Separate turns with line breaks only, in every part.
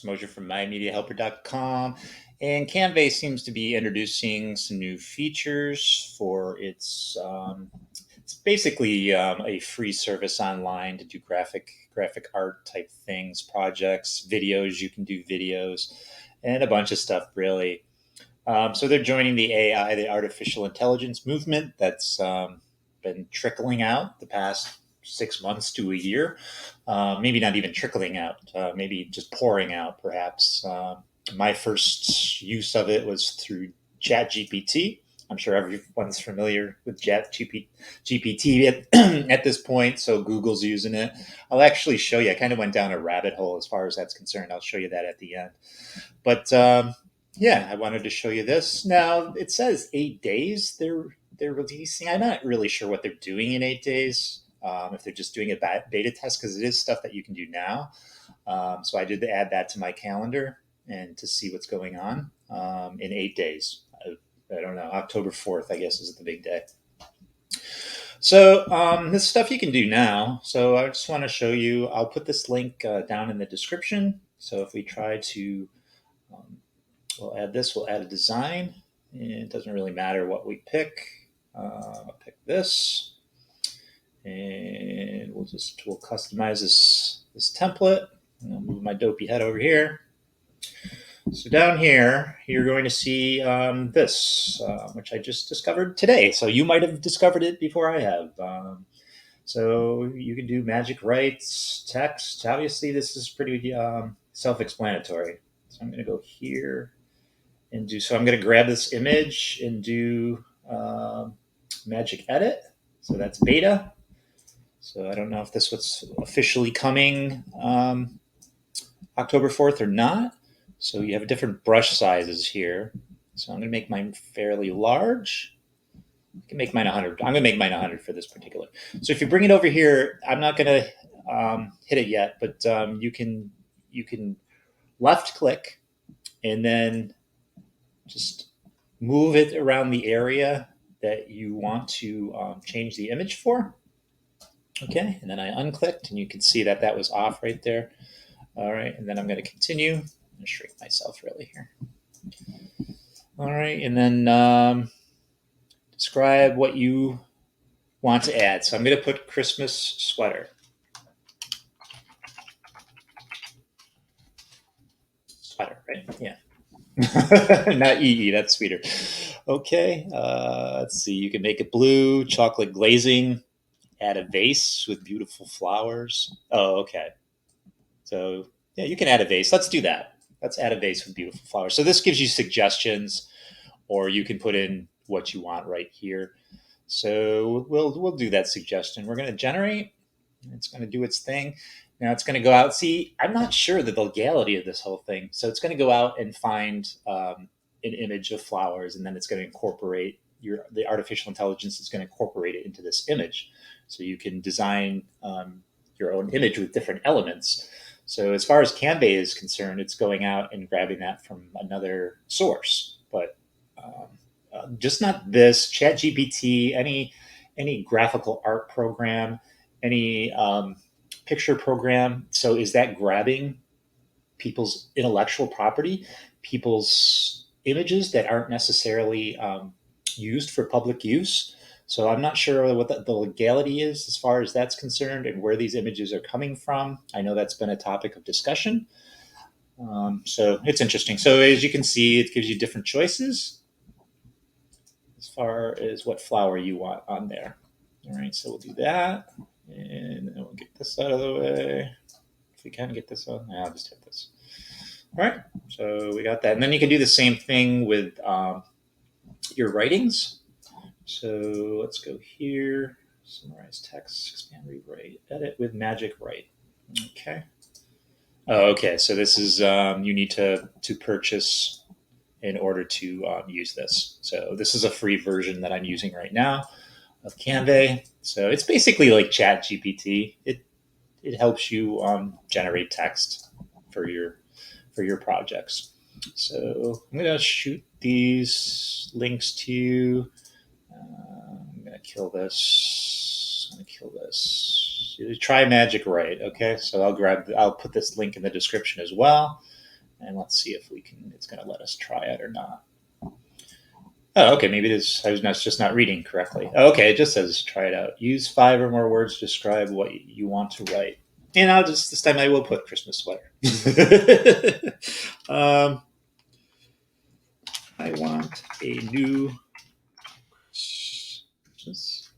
Mosier from MyMediaHelper.com, and Canva seems to be introducing some new features for it's basically a free service online to do graphic art type things, projects, videos. You can do videos, and a bunch of stuff really. So they're joining the AI, the artificial intelligence movement that's been trickling out the past 6 months to a year. Maybe not even trickling out, maybe just pouring out, perhaps. My first use of it was through ChatGPT. I'm sure everyone's familiar with ChatGPT at this point, so Google's using it. I'll actually show you. I kind of went down a rabbit hole as far as that's concerned. I'll show you that at the end. But yeah, I wanted to show you this. Now it says 8 days they're releasing. I'm not really sure what they're doing in 8 days. If they're just doing a beta test, because it is stuff that you can do now. So I did add that to my calendar and to see what's going on in 8 days. I don't know. October 4th, I guess, is the big day. So this stuff you can do now. So I just want to show you. I'll put this link down in the description. So if we try to we'll add this. We'll add a design. It doesn't really matter what we pick. I'll pick this, and we'll customize this template. And I'll move my dopey head over here. So down here, you're going to see this, which I just discovered today. So you might have discovered it before I have. So you can do magic writes, text. Obviously, this is pretty self-explanatory. So I'm going to go here and do. So I'm going to grab this image and do magic edit. So that's beta. So I don't know if this was officially coming October 4th or not. So you have different brush sizes here. So I'm going to make mine fairly large. I can make mine 100. I'm going to make mine 100 for this particular. So if you bring it over here, I'm not going to hit it yet, but you can left click and then just move it around the area that you want to change the image for. Okay, and then I unclicked, and you can see that that was off right there. All right, and then I'm going to continue. I'm going to shrink myself really here. All right, and then describe what you want to add. So I'm going to put Christmas sweater. Sweater, right? Yeah. Not EE, that's sweeter. Okay, let's see. You can make it blue, chocolate glazing, add a vase with beautiful flowers. Oh, okay. So, yeah, you can add a vase. Let's do that. Let's add a vase with beautiful flowers. So this gives you suggestions, or you can put in what you want right here. So we'll do that suggestion. We're going to generate. It's going to do its thing. Now it's going to go out. See, I'm not sure the legality of this whole thing. So it's going to go out and find an image of flowers, and then it's going to incorporate the artificial intelligence is going to incorporate it into this image. So you can design your own image with different elements. So as far as Canva is concerned, it's going out and grabbing that from another source. But just not this ChatGPT, any graphical art program, any picture program. So is that grabbing people's intellectual property, people's images that aren't necessarily used for public use? So I'm not sure what the legality is as far as that's concerned and where these images are coming from. I know that's been a topic of discussion. So it's interesting. So as you can see, it gives you different choices as far as what flower you want on there. All right, so we'll do that. And then we'll get this out of the way. If we can get this on, I'll just hit this. All right, so we got that. And then you can do the same thing with your writings. So let's go here, summarize text, expand, rewrite, edit with Magic Write. Okay. Oh, okay, so this is, you need to purchase in order to use this. So this is a free version that I'm using right now of Canva. So it's basically like ChatGPT. It helps you generate text for your projects. So I'm going to shoot these links to you. I'm going to kill this. I'm going to kill this. Try Magic Write. Okay, so I'll put this link in the description as well. And let's see if it's going to let us try it or not. Oh, okay. Maybe I was just not reading correctly. Oh, okay. It just says try it out. Use 5 or more words to describe what you want to write. And this time I will put Christmas sweater. um, I want a new Christmas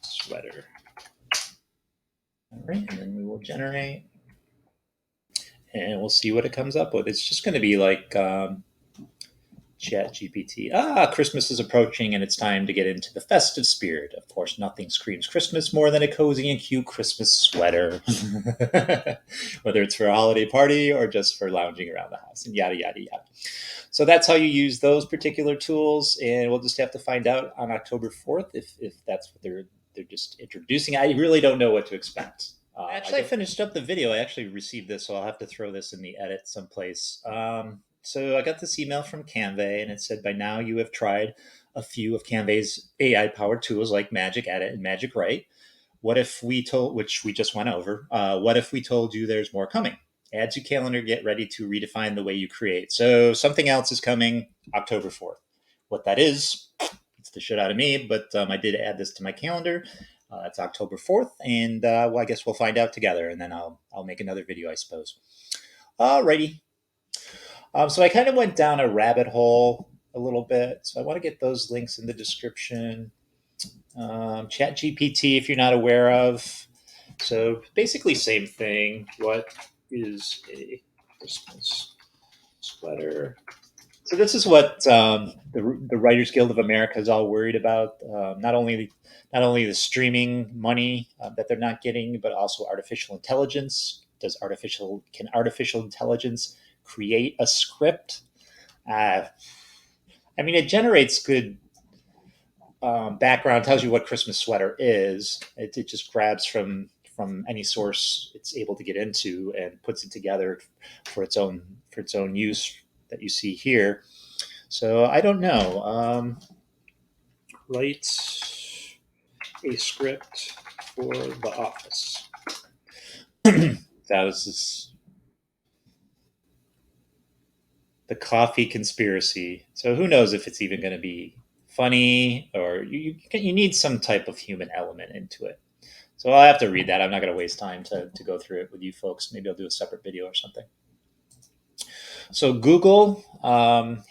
sweater. All right. And then we will generate and we'll see what it comes up with. It's just going to be like Chat GPT. Christmas is approaching and it's time to get into the festive spirit. Of course, nothing screams Christmas more than a cozy and cute Christmas sweater. Whether it's for a holiday party or just for lounging around the house and yada, yada, yada. So that's how you use those particular tools. And we'll just have to find out on October 4th if that's what they're just introducing. I really don't know what to expect. I finished up the video. I actually received this, so I'll have to throw this in the edit someplace. So I got this email from Canva, and it said, by now you have tried a few of Canva's AI-powered tools like Magic Edit and Magic Write. What if we told, which we just went over, what if we told you there's more coming? Add to calendar, get ready to redefine the way you create. So something else is coming October 4th. What that is, it's the shit out of me, but I did add this to my calendar. It's October 4th, and well, I guess we'll find out together, and then I'll make another video, I suppose. Alrighty. So I kind of went down a rabbit hole a little bit. So I want to get those links in the description. Chat GPT, if you're not aware of. So basically same thing. What is a Christmas sweater? So this is what the Writers Guild of America is all worried about. Not only the streaming money that they're not getting, but also artificial intelligence. Can artificial intelligence create a script? I mean, it generates good background, tells you what Christmas sweater is. It just grabs from any source it's able to get into and puts it together for its own use that you see here. So I don't know. Write a script for The Office. That was the coffee conspiracy. So who knows if it's even going to be funny, or you need some type of human element into it. So I'll have to read that. I'm not going to waste time to go through it with you folks. Maybe I'll do a separate video or something. So Google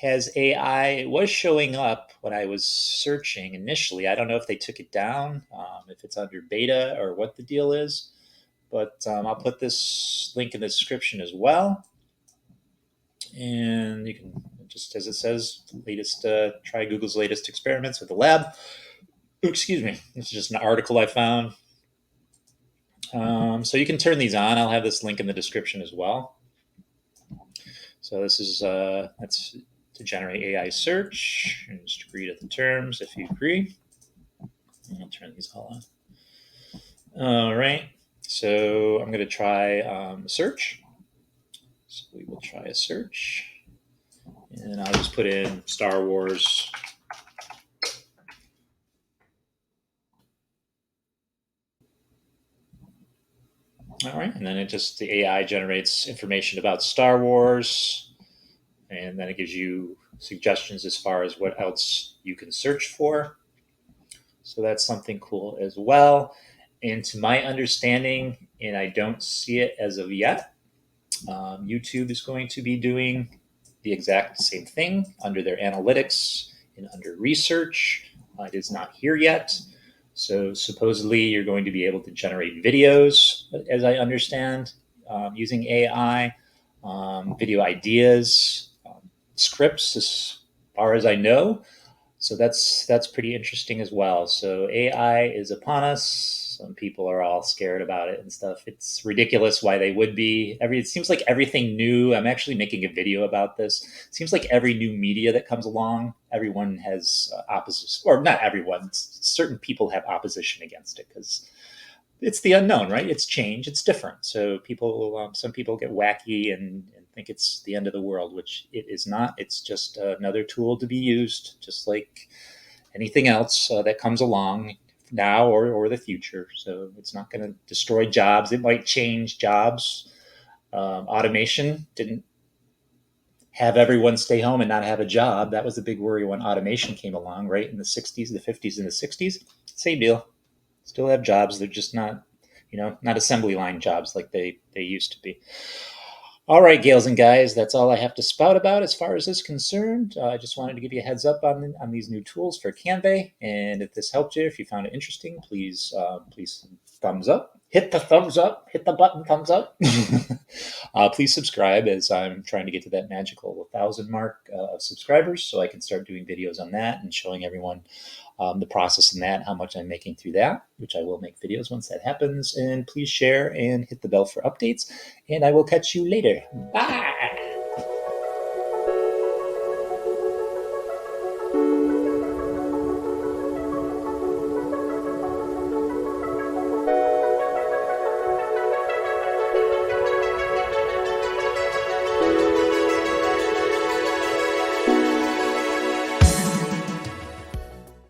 has AI. It was showing up when I was searching initially. I don't know if they took it down, if it's under beta or what the deal is. But I'll put this link in the description as well. And you can, just as it says, try Google's latest experiments with the lab. Excuse me. This is just an article I found. So you can turn these on. I'll have this link in the description as well. So this is that's to generate AI search. And just agree to the terms if you agree. And I'll turn these all on. All right. So I'm going to try search. So we will try a search. And I'll just put in Star Wars. All right. And then the AI generates information about Star Wars. And then it gives you suggestions as far as what else you can search for. So that's something cool as well. And to my understanding, and I don't see it as of yet, YouTube is going to be doing the exact same thing under their analytics and under research. It is not here yet. So supposedly you're going to be able to generate videos, as I understand, using AI, video ideas, scripts, as far as I know. So that's pretty interesting as well. So AI is upon us. Some people are all scared about it and stuff. It's ridiculous why they would be. It seems like everything new. I'm actually making a video about this. It seems like every new media that comes along, everyone has opposition, or not everyone. Certain people have opposition against it because it's the unknown, right? It's change. It's different. So some people get wacky and think it's the end of the world, which it is not. It's just another tool to be used, just like anything else that comes along now or the future. So it's not going to destroy jobs. It might change jobs, Automation didn't have everyone stay home and not have a job. That was the big worry when automation came along, right? In the 60s, the 50s, and the 60s. Same deal. Still have jobs. They're just not, not assembly line jobs like they used to be. All right, gals and guys, that's all I have to spout about as far as this is concerned. I just wanted to give you a heads up on these new tools for Canva, and if this helped you, if you found it interesting, please thumbs up. Hit the thumbs up. Hit the button thumbs up. Please subscribe as I'm trying to get to that magical 1,000 mark of subscribers, so I can start doing videos on that and showing everyone the process in that, how much I'm making through that, which I will make videos once that happens. And please share and hit the bell for updates. And I will catch you later. Bye.